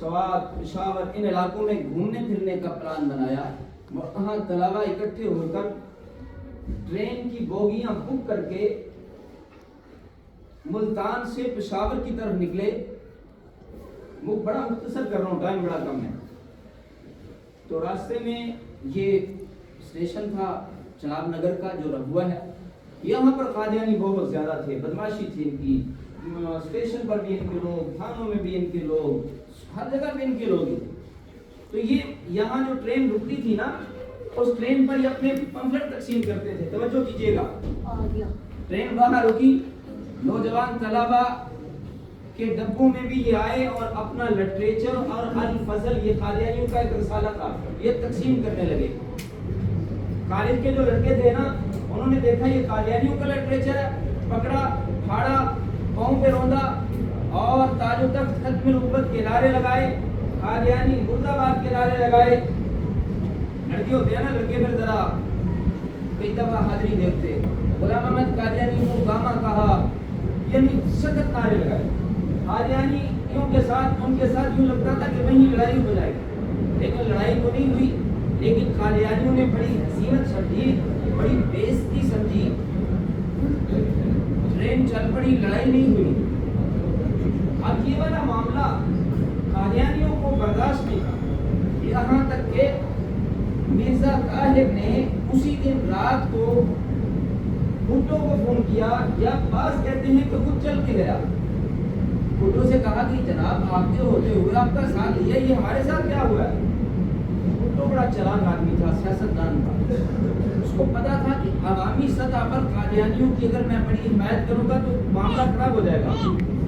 سوات پشاور ان علاقوں میں گھومنے پھرنے کا پلان بنایا. وہاں طلباء اکٹھے ہو کر ٹرین کی بوگیاں بک کر کے ملتان سے پشاور کی طرف نکلے. بڑا مختصر کر رہا ہوں، ٹائم بڑا کم ہے. تو راستے میں یہ اسٹیشن تھا چناب نگر کا جو رہوا ہے. یہاں پر قادیانی بہت زیادہ تھے، بدماشی تھی ان کی. اسٹیشن پر بھی ان کے لوگ، تھانوں میں بھی ان کے لوگ، ہر جگہ پہ ان کے لوگ. تو یہ یہاں جو ٹرین رکتی تھی نا، اس ٹرین پر یہ اپنے پمفلٹ تقسیم کرتے تھے. توجہ کیجیے گا، ٹرین وہاں رکی، نوجوان طلباء کے ڈبوں میں بھی یہ آئے اور اپنا لٹریچر اور الفضل، یہ قادیانیوں کا ایک رسالہ تھا، یہ تقسیم کرنے لگے. کالج کے جو لڑکے تھے نا، انہوں نے دیکھا یہ قادیانیوں کا لٹریچر ہے، پکڑا، پھاڑا، پاؤں پہ روندا اور تاج و تخت ختم نبوت کے نعرے لگائے، قادیانی مرد آباد کے نعرے لگائے. لڑکے ہوتے ہیں نا، لڑکے پھر ذرا کئی دفعہ حاضری دیکھتے. غلام احمد قادیانی کو گاما کہا، یعنی سخت نعرے لگائے. قادیانیوں کے ساتھ ان کے ساتھ یوں لگتا تھا کہ وہیں لڑائی ہو جائے گی، لیکن لڑائی تو نہیں ہوئی. لیکن قادیانیوں نے بڑی حسینت سمجھی، بڑی بےعزتی سمجھی. ٹرین چل پڑی، لڑائی نہیں ہوئی. اب یہ والا معاملہ قادیانیوں کو برداشت نہیں تھا، یہاں تک کہ مرزا طاہر نے اسی دن رات کو بھٹو کو فون کیا، یا بعض کہتے ہیں کہ خود چل کے گیا. بھٹو سے کہا کہ جناب آپ کے ہوتے ہوئے آپ کا ساتھ لیا، یہ ہمارے ساتھ کیا ہوا ہے؟ بھٹو بڑا چلاک آدمی تھا، سیاستدان تھا. اس کو پتا تھا کہ عوامی سطح پر قادیانیوں کی اگر میں بڑی حمایت کروں گا تو معاملہ خراب ہو جائے گا.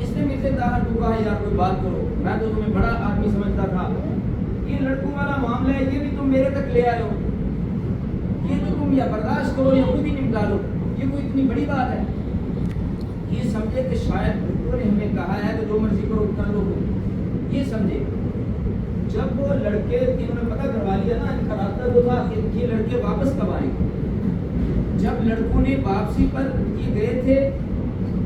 اس نے مجھ سے طاہر کو کہا یار کوئی بات کرو، میں تو تمہیں بڑا آدمی سمجھتا تھا. یہ لڑکوں والا معاملہ ہے، یہ بھی تم میرے تک لے آئے ہو، یہ تو تم یا برداشت کرو یا خود ہی نمٹا لو، یہ کوئی اتنی بڑی بات ہے؟ یہ سمجھے کہ شاید بھٹو نے ہمیں کہا ہے کہ جو مرضی کرو کر لو. یہ سمجھے جب وہ لڑکے، انہوں نے پتہ کروا لیا نا، ان کا رابطہ جو تھا کہ یہ لڑکے واپس کب آئیں گے. جب لڑکوں نے واپسی پر یہ گئے تھے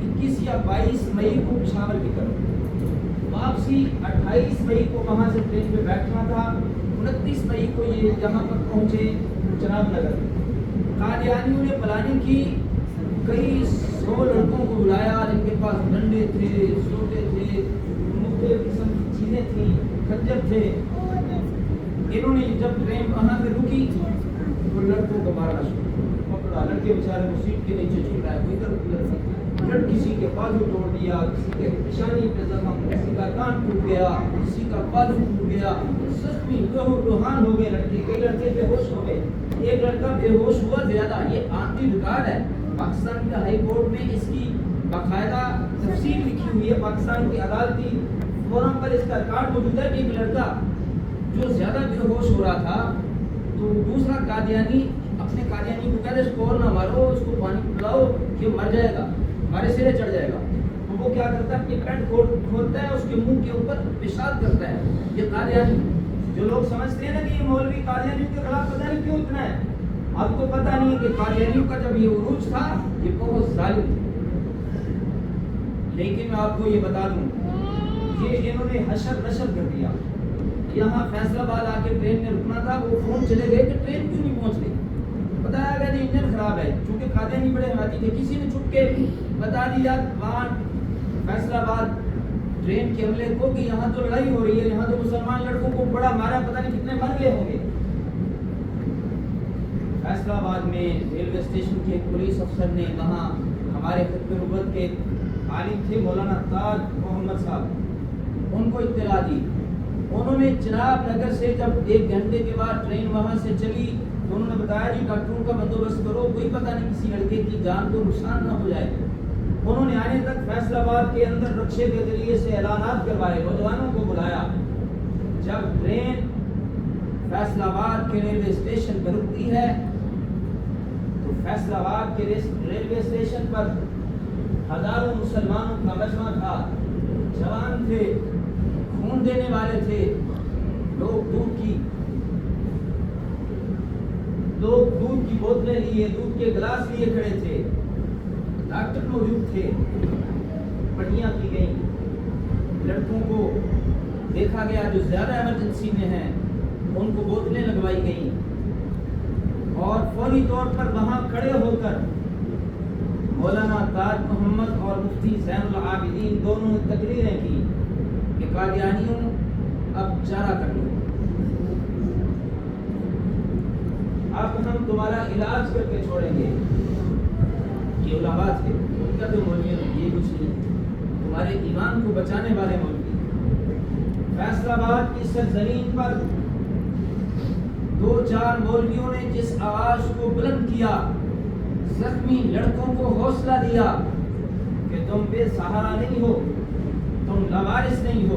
21 یا 22 مئی کو پشاور کی طرف، واپسی 28 مئی کو وہاں سے ٹرین پہ بیٹھنا تھا. 29 مئی کو یہ یہاں پر پہنچے چناب نگر. قادیانیوں نے پلاننگ کی، کئی 100 لڑکوں کو بلایا جن کے پاس ڈنڈے تھے، سوٹے تھے، مختلف قسم کی چیزیں تھیں، خنجر تھے. انہوں نے جب ٹرین وہاں سے رکی تو لڑکوں کو مارنا شروع پکڑا. لڑکے بیچارے کو سیٹ کے نیچے چھوڑ رہا ہے، کوئی ادھر کسی کے بازو توڑ دیا، کسی کے پیشانی پہ زخم، کسی کا کان ٹوٹ گیا، کسی کا بازو ٹوٹ گیا. زخمی روحان ہو گئے لڑکے، کئی لڑکے بے ہوش ہو گئے. ایک لڑکا بے ہوش ہوا زیادہ. یہ آخری ریکارڈ ہے پاکستان کے ہائی کورٹ میں، اس کی باقاعدہ تفصیل لکھی ہوئی ہے. پاکستان کی عدالتی فورم پر اس کا ریکارڈ موجود ہے کہ ایک لڑکا جو زیادہ بے ہوش ہو رہا تھا، تو دوسرا قادیانی اپنے قادیانی کو کہتے اس کو اور نہ مارو، اس کو پانی پلاؤ، یہ مر جائے گا، ہمارے سرے چڑھ جائے گا. تو وہ کیا کرتا ہے، اپنی پینٹ کھولتا ہے، اس کے منہ کے اوپر پیشاب کرتا ہے. یہ قادیانی، جو لوگ سمجھتے ہیں نا کہ یہ مولوی قادیانیوں کے خلاف پتہ نہیں کیوں اتنا ہے، آپ کو پتہ نہیں ہے کہ قادیانیوں کا جب یہ عروج تھا یہ بہت ظالم تھا. لیکن میں آپ کو یہ بتا دوں، یہ انہوں نے حشر نشر کر دیا. یہاں فیصل آباد آ کے ٹرین میں رکنا تھا، وہ فون چلے گئے کہ ٹرین کیوں نہیں پہنچ رہی. بتایا گیا کہ انجن خراب ہے، چونکہ قادیانی بڑے حمایتی تھے. کسی نے چھپ کے بتا دیا وہاں فیصل آباد ٹرین کے عملے کو کہ یہاں تو لڑائی ہو رہی ہے، یہاں تو مسلمان لڑکوں کو بڑا مارا، پتہ نہیں کتنے مر گئے ہوں گے. فیصل آباد میں ریلوے اسٹیشن کے ایک پولیس افسر نے وہاں ہمارے ختم نبوت کے عالم تھے مولانا تاج محمد صاحب، ان کو اطلاع دی. انہوں نے چناب نگر سے جب 1 گھنٹے کے بعد ٹرین وہاں سے چلی تو انہوں نے بتایا جی ڈاکٹروں کا بندوبست کرو، کوئی پتہ نہیں کسی لڑکے کی جان کو نقصان نہ ہو جائے. انہوں نے آنے تک فیصل آباد کے اندر رکشے کے ذریعے سے اعلانات کروائے، نوجوانوں کو بلایا. جب ٹرین فیصل آباد کے ریلوے اسٹیشن پر رکتی ہے تو فیصل آباد کے ریلوے اسٹیشن پر ہزاروں مسلمانوں کا مجمع تھا. جوان تھے، خون دینے والے تھے، لوگ دودھ کی بوتلیں لیے، دودھ کے گلاس لیے کھڑے تھے. ڈاکٹر موجود تھے، پٹیاں کی گئیں، لڑکوں کو دیکھا گیا جو زیادہ ایمرجنسی میں ہیں ان کو بوتلیں لگوائی گئیں اور فوری طور پر وہاں کھڑے ہو کر مولانا تاج محمد اور مفتی زین العابدین دونوں نے تقریریں کی کہ قادیانیوں اب چارہ کر لو، اب ہم تمہارا علاج کر کے چھوڑیں گے. یہ علماء تھے، ان کا تو مولویوں نے یہ کچھ نہیں، تمہارے ایمان کو بچانے والے مولوی. فیصل آباد کی سرزمین پر 2-4 مولویوں نے جس آواز کو بلند کیا، زخمی لڑکوں کو حوصلہ دیا کہ تم بے سہارا نہیں ہو، تم لاوارث نہیں ہو.